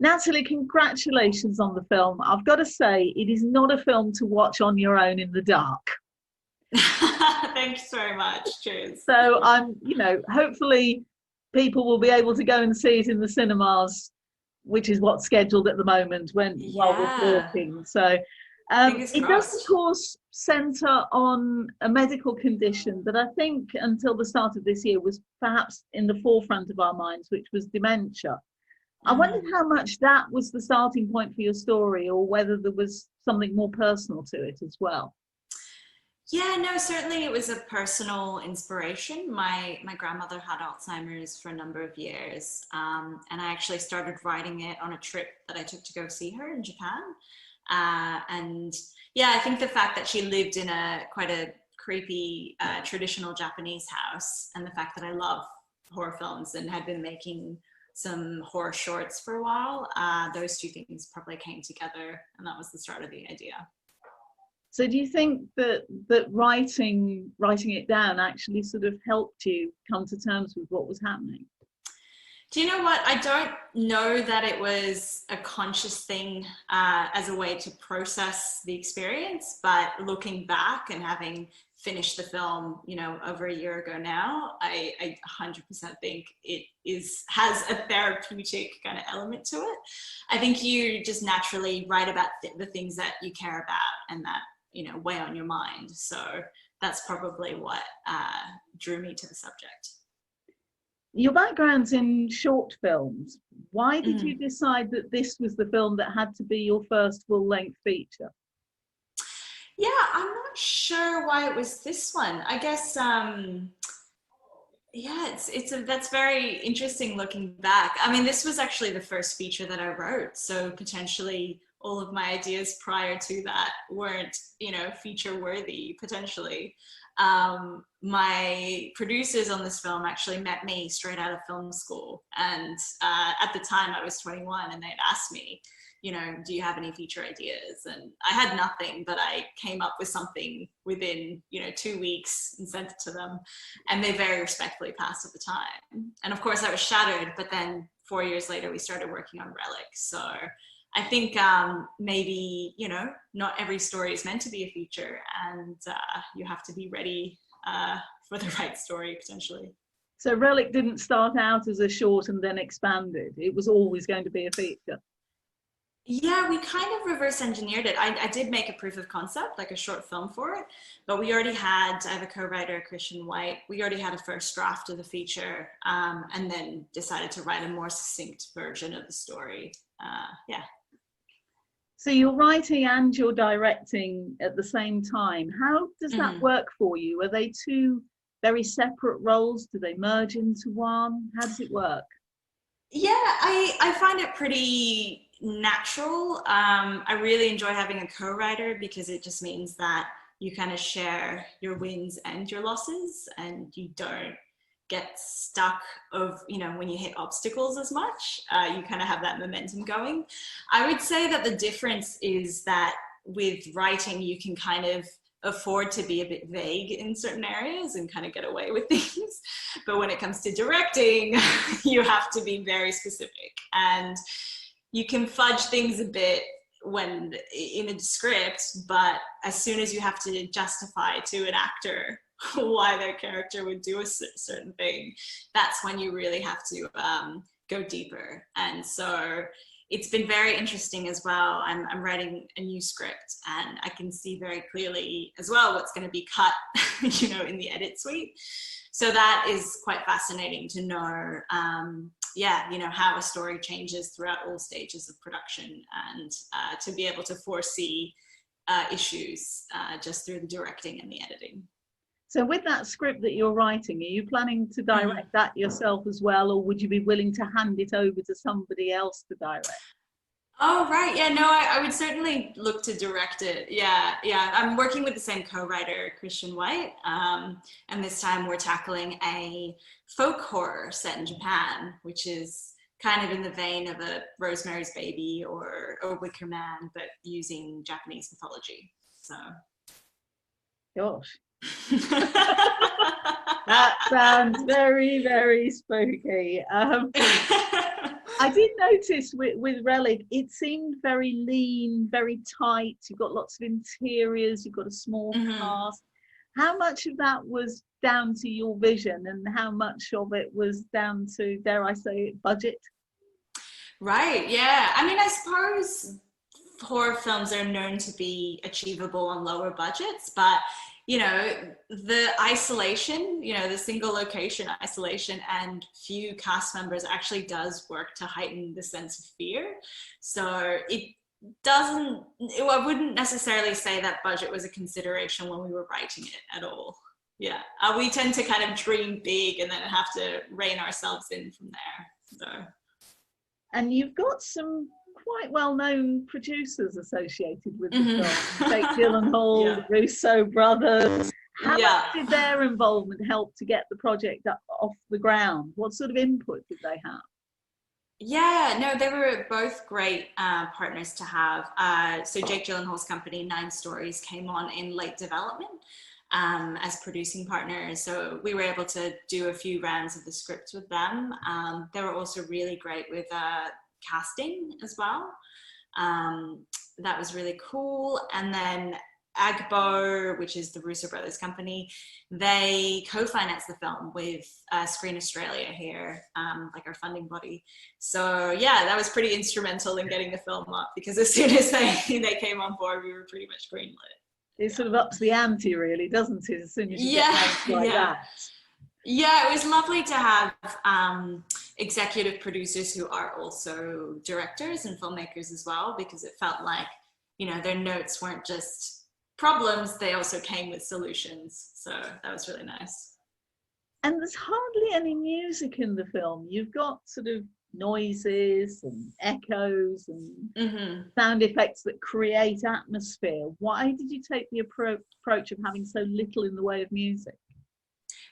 Natalie, congratulations on the film. I've got to say, it is not a film to watch on your own in the dark. Thanks very much. Cheers. So hopefully people will be able to go and see it in the cinemas, which is what's scheduled at the moment while we're Yeah. talking. So Fingers it does, of crossed. course, centre on a medical condition that I think until the start of this year was perhaps in the forefront of our minds, which was dementia. I wondered Mm. how much that was the starting point for your story, or whether there was something more personal to it as well. Yeah, no, certainly it was a personal inspiration. My grandmother had Alzheimer's for a number of years, and I actually started writing it on a trip that I took to go see her in Japan. And yeah, I think the fact that she lived in quite a creepy traditional Japanese house, and the fact that I love horror films and had been making some horror shorts for a while, those two things probably came together, and that was the start of the idea. So do you think that writing it down actually sort of helped you come to terms with what was happening? Do you know what? I don't know that it was a conscious thing as a way to process the experience, but looking back and having finished the film, over a year ago now, I 100% think it has a therapeutic kind of element to it. I think you just naturally write about the things that you care about and that, weigh on your mind. So that's probably what drew me to the subject. Your background's in short films. Why did you Mm. decide that this was the film that had to be your first full-length feature? Yeah, I'm not sure why it was this one. I guess yeah, that's very interesting looking back. I mean, this was actually the first feature that I wrote, so potentially all of my ideas prior to that weren't, feature worthy potentially. My producers on this film actually met me straight out of film school, and at the time I was 21, and they'd asked me, do you have any feature ideas? And I had nothing, but I came up with something within, 2 weeks and sent it to them. And they very respectfully passed at the time. And of course I was shattered, but then 4 years later, we started working on Relic. So I think maybe, not every story is meant to be a feature, and you have to be ready for the right story potentially. So Relic didn't start out as a short and then expanded. It was always going to be a feature. Yeah, we kind of reverse engineered it. I did make a proof of concept, like a short film for it, but we already had, I have a co-writer, Christian White, we already had a first draft of the feature, and then decided to write a more succinct version of the story. Yeah. So you're writing and you're directing at the same time. How does that Mm-hmm. work for you? Are they two very separate roles? Do they merge into one? How does it work? Yeah, I find it pretty natural. I really enjoy having a co-writer because it just means that you kind of share your wins and your losses, and you don't get stuck when you hit obstacles as much. You kind of have that momentum going. I would say that the difference is that with writing, you can kind of afford to be a bit vague in certain areas and kind of get away with things. But when it comes to directing, you have to be very specific, and you can fudge things a bit when in a script, but as soon as you have to justify to an actor why their character would do a certain thing, that's when you really have to go deeper. And so it's been very interesting as well. I'm writing a new script, and I can see very clearly as well what's going to be cut, in the edit suite. So that is quite fascinating to know, how a story changes throughout all stages of production, and to be able to foresee issues just through the directing and the editing. So with that script that you're writing, are you planning to direct that yourself as well, or would you be willing to hand it over to somebody else to direct? Oh, right. Yeah, no, I would certainly look to direct it. Yeah. I'm working with the same co-writer, Christian White. And this time we're tackling a folk horror set in Japan, which is kind of in the vein of a Rosemary's Baby or a Wicker Man, but using Japanese mythology. So. Gosh. That sounds very, very spooky. I did notice with Relic, it seemed very lean, very tight. You've got lots of interiors, you've got a small cast. How much of that was down to your vision and how much of it was down to, dare I say it, budget? Right, yeah. I mean, I suppose horror films are known to be achievable on lower budgets, but you know, the isolation, you know, the single location isolation and few cast members actually does work to heighten the sense of fear. So it doesn't, I wouldn't necessarily say that budget was a consideration when we were writing it at all. Yeah, we tend to kind of dream big and then have to rein ourselves in from there. So. And you've got some quite well-known producers associated with the film. Jake Gyllenhaal, the Russo brothers. How much did their involvement help to get the project off the ground? What sort of input did they have? Yeah, no, they were both great partners to have. So Jake Gyllenhaal's company, 9 Stories, came on in late development as producing partners. So we were able to do a few rounds of the script with them. They were also really great with casting as well. That was really cool. And then Agbo, which is the Russo brothers company, they co-financed the film with Screen Australia here, like our funding body. So yeah, that was pretty instrumental in getting the film up, because as soon as they came on board, we were pretty much greenlit. It sort of ups the ante, really, doesn't it, as soon as you get like that? Yeah, it was lovely to have executive producers who are also directors and filmmakers as well, because it felt like, you know, their notes weren't just problems, they also came with solutions. So that was really nice. And there's hardly any music in the film. You've got sort of noises and echoes and sound effects that create atmosphere. Why did you take the approach of having so little in the way of music?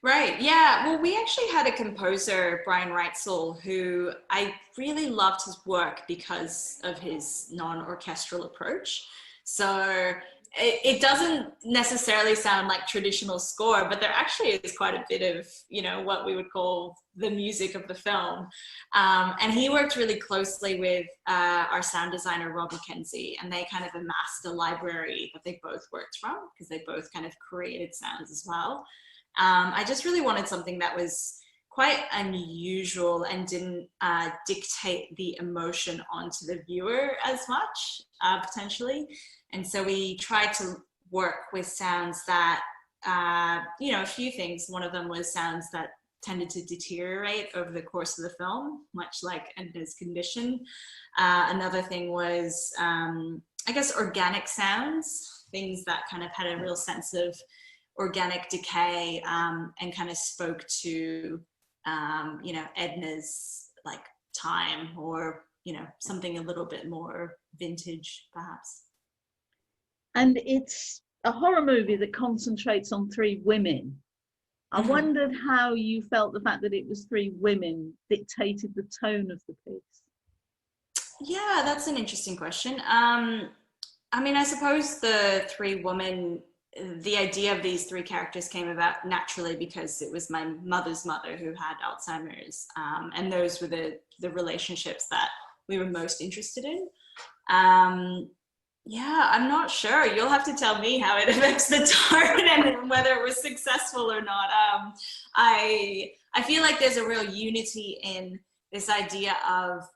Right, yeah. Well, we actually had a composer, Brian Reitzel, who I really loved his work because of his non-orchestral approach. So it doesn't necessarily sound like traditional score, but there actually is quite a bit of, you know, what we would call the music of the film. And he worked really closely with our sound designer, Rob McKenzie, and they kind of amassed a library that they both worked from, because they both kind of created sounds as well. I just really wanted something that was quite unusual and didn't dictate the emotion onto the viewer as much, potentially. And so we tried to work with sounds that, you know, a few things. One of them was sounds that tended to deteriorate over the course of the film, much like Edna's condition. Another thing was, I guess, organic sounds, things that kind of had a real sense of organic decay, and kind of spoke to, you know, Edna's like time, or, you know, something a little bit more vintage, perhaps. And it's a horror movie that concentrates on 3 women. I wondered how you felt the fact that it was 3 women dictated the tone of the piece. Yeah, that's an interesting question. I mean, I suppose the 3 women, the idea of these 3 characters came about naturally because it was my mother's mother who had Alzheimer's, and those were the relationships that we were most interested in. Yeah, I'm not sure. You'll have to tell me how it affects the tone and whether it was successful or not. I feel like there's a real unity in this idea of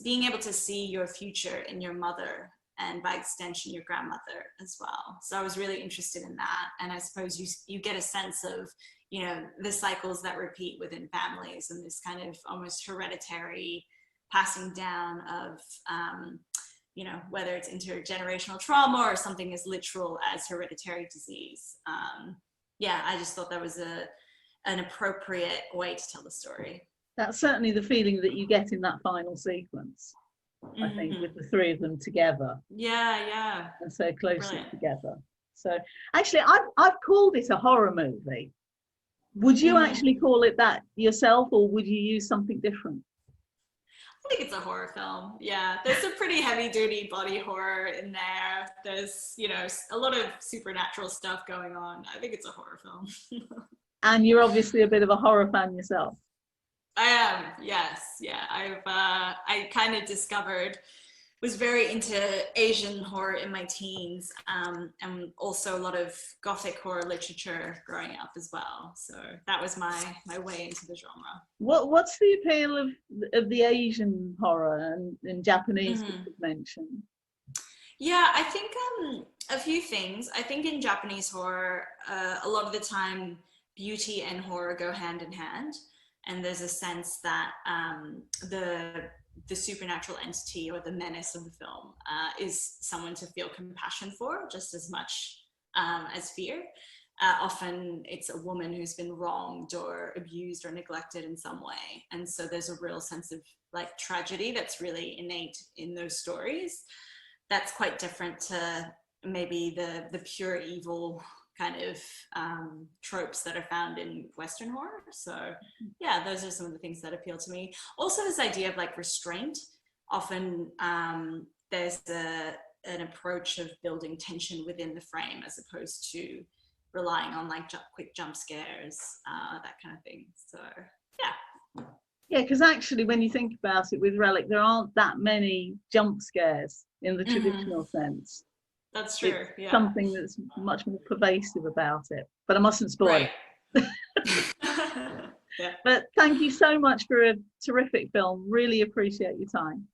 being able to see your future in your mother, and by extension your grandmother as well. So I was really interested in that, and I suppose you get a sense of, you know, the cycles that repeat within families, and this kind of almost hereditary passing down of, you know, whether it's intergenerational trauma or something as literal as hereditary disease. Yeah, I just thought that was an appropriate way to tell the story. That's certainly the feeling that you get in that final sequence. I think, with the 3 of them together. Yeah. And so closely together. So actually, I've called it a horror movie. Would you actually call it that yourself, or would you use something different? I think it's a horror film. Yeah, there's some pretty heavy-duty body horror in there. There's, you know, a lot of supernatural stuff going on. I think it's a horror film. And you're obviously a bit of a horror fan yourself. I am, yes, yeah. I kind of was very into Asian horror in my teens, and also a lot of Gothic horror literature growing up as well. So that was my way into the genre. What's the appeal of the Asian horror and Japanese that you've mentioned? Yeah, I think a few things. I think in Japanese horror, a lot of the time, beauty and horror go hand in hand, and there's a sense that the supernatural entity or the menace of the film is someone to feel compassion for just as much as fear. Often it's a woman who's been wronged or abused or neglected in some way, and so there's a real sense of like tragedy that's really innate in those stories. That's quite different to maybe the pure evil kind of tropes that are found in Western horror. So yeah, those are some of the things that appeal to me. Also this idea of like restraint. Often there's an approach of building tension within the frame as opposed to relying on like quick jump scares, that kind of thing. So yeah. Yeah, because actually when you think about it with Relic, there aren't that many jump scares in the traditional sense. That's true. It's something that's much more pervasive about it. But I mustn't spoil it. Yeah. But thank you so much for a terrific film. Really appreciate your time.